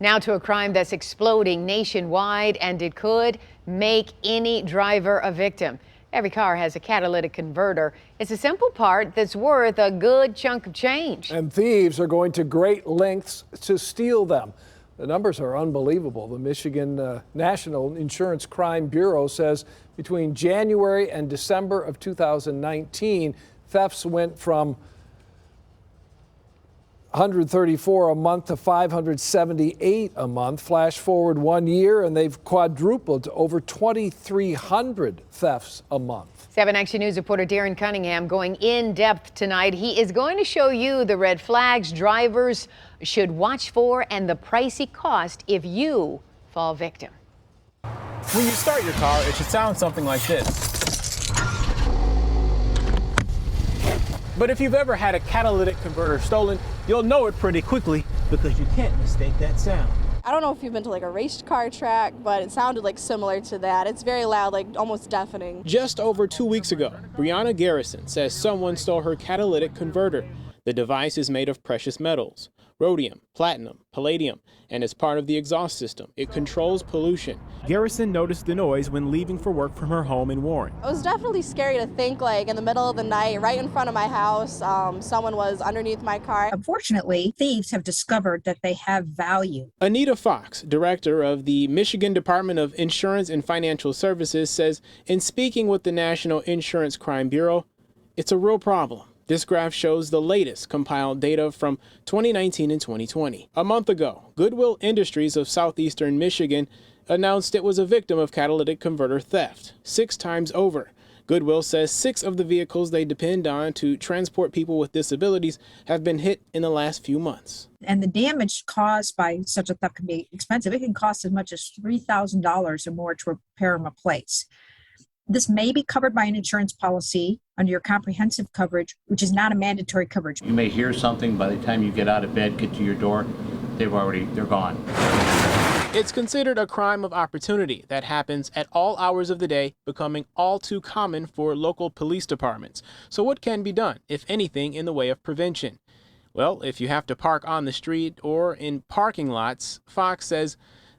Now to a crime that's exploding nationwide, and it could make any driver a victim. Every car has a catalytic converter. It's a simple part that's worth a good chunk of change. And thieves are going to great lengths to steal them. The numbers are unbelievable. The Michigan National Insurance Crime Bureau says between January and December of 2019, thefts went from 134 a month to 578 a month. Flash forward 1 year and they've quadrupled to over 2,300 thefts a month. 7 Action News reporter Darren Cunningham going in depth tonight. He is going to show you the red flags drivers should watch for and the pricey cost if you fall victim. When you start your car, it should sound something like this. But if you've ever had a catalytic converter stolen, you'll know it pretty quickly because you can't mistake that sound. I don't know if you've been to like a race car track, but it sounded like similar to that. It's very loud, like almost deafening. Just over 2 weeks ago, Brianna Garrison says someone stole her catalytic converter. The device is made of precious metals, rhodium, platinum, palladium, and as part of the exhaust system, it controls pollution. Garrison noticed the noise when leaving for work from her home in Warren. It was definitely scary to think like in the middle of the night, right in front of my house, someone was underneath my car. Unfortunately, thieves have discovered that they have value. Anita Fox, director of the Michigan Department of Insurance and Financial Services, says in speaking with the National Insurance Crime Bureau, it's a real problem. This graph shows the latest compiled data from 2019 and 2020. A month ago, Goodwill Industries of southeastern Michigan announced it was a victim of catalytic converter theft 6 times over. Goodwill says 6 of the vehicles they depend on to transport people with disabilities have been hit in the last few months. And the damage caused by such a theft can be expensive. It can cost as much as $3,000 or more to repair and replace. This may be covered by an insurance policy under your comprehensive coverage, which is not a mandatory coverage. You may hear something by the time you get out of bed, get to your door, they're gone. It's considered a crime of opportunity that happens at all hours of the day, becoming all too common for local police departments. So what can be done, if anything, in the way of prevention? Well, if you have to park on the street or in parking lots, Fox says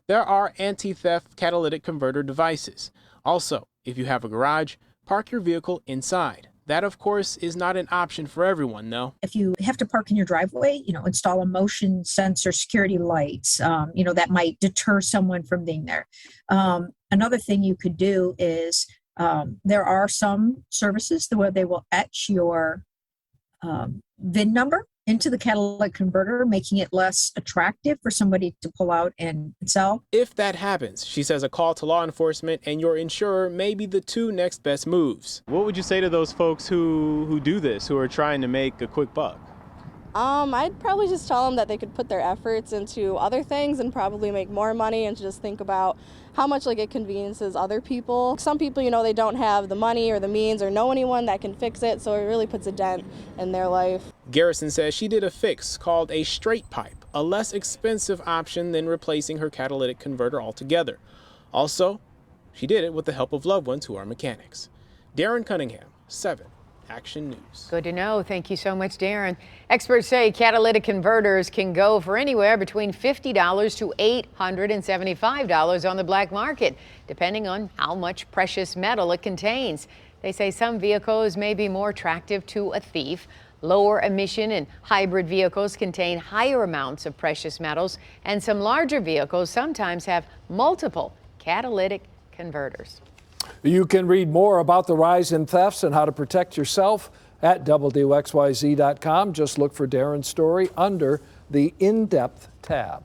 there are anti-theft catalytic converter devices. Also, if you have a garage, park your vehicle inside. That, of course, is not an option for everyone, though. If you have to park in your driveway, install a motion sensor security lights, that might deter someone from being there. Another thing you could do is there are some services where they will etch your VIN number into the catalytic converter, making it less attractive for somebody to pull out and sell. If that happens, she says a call to law enforcement and your insurer may be the 2 next best moves. What would you say to those folks who do this, who are trying to make a quick buck? I'd probably just tell them that they could put their efforts into other things and probably make more money and just think about how much it conveniences other people. Some people, they don't have the money or the means or know anyone that can fix it, so it really puts a dent in their life. Garrison says she did a fix called a straight pipe, a less expensive option than replacing her catalytic converter altogether. Also, she did it with the help of loved ones who are mechanics. Darren Cunningham, 7 Action News. Good to know. Thank you so much, Darren. Experts say catalytic converters can go for anywhere between $50 to $875 on the black market, depending on how much precious metal it contains. They say some vehicles may be more attractive to a thief. Lower emission and hybrid vehicles contain higher amounts of precious metals, and some larger vehicles sometimes have multiple catalytic converters. You can read more about the rise in thefts and how to protect yourself at WXYZ.com. Just look for Darren's story under the In-Depth tab.